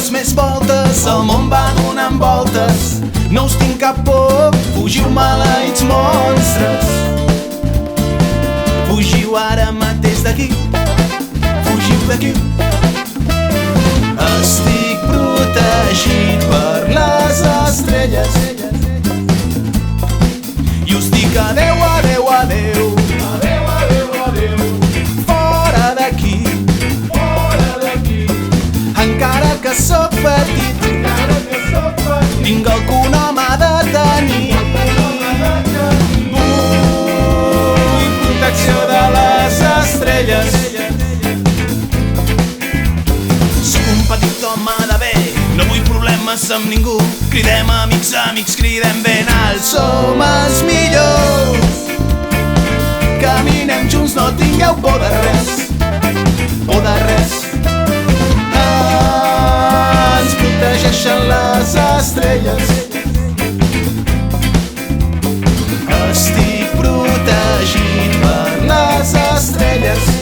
Moltes més voltes, el món va donant voltes. No us tinc cap por, fugiu maleïts monstres. Fugiu ara mateix d'aquí, fugiu d'aquí. Estic protegit per les estrelles i us dic adeu, adeu, adeu. Adeu, adeu, adeu. Fora d'aquí, fora d'aquí. Encara que sóc petit, tinc el cognom de tenir. Vull protecció de les estrelles. Sóc un petit home de bé, no vull problemes amb ningú. Cridem amics, amics, cridem ben alt. Som els millors. Caminem junts, no tingueu por de res, por de res. Ens protegeixen les estrelles. Estic protegit per les estrelles.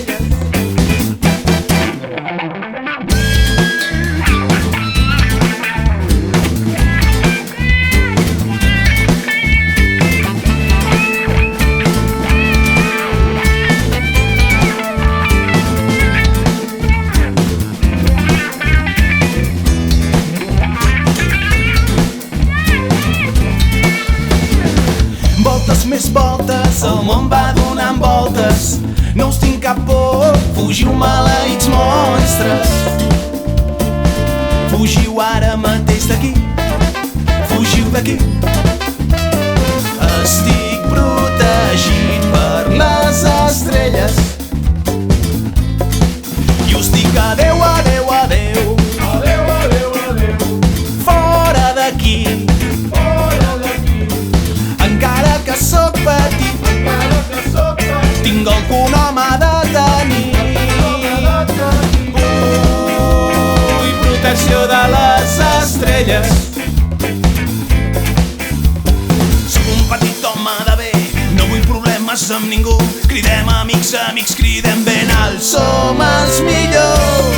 Voltes més voltes, el món va donant voltes. No us tinc cap por, fugiu maleïts monstres. Fugiu ara mateix d'aquí, fugiu d'aquí. Estic protegit per les estrelles i us dic adeu, adeu, adeu. Adeu, adeu, adeu. Fora d'aquí, encara que sóc petit, tinc el cognom de tenir. Vull protecció de les estrelles. Sóc un petit home de bé, no vull problemes amb ningú. Cridem amics, amics, cridem ben alt. Som els millors.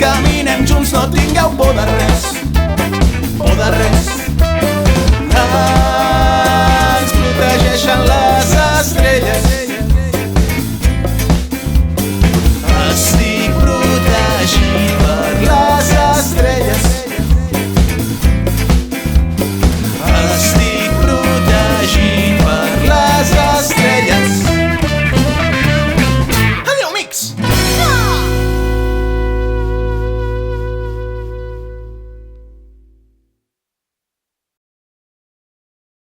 Caminem junts, no tingueu por de res, por de res.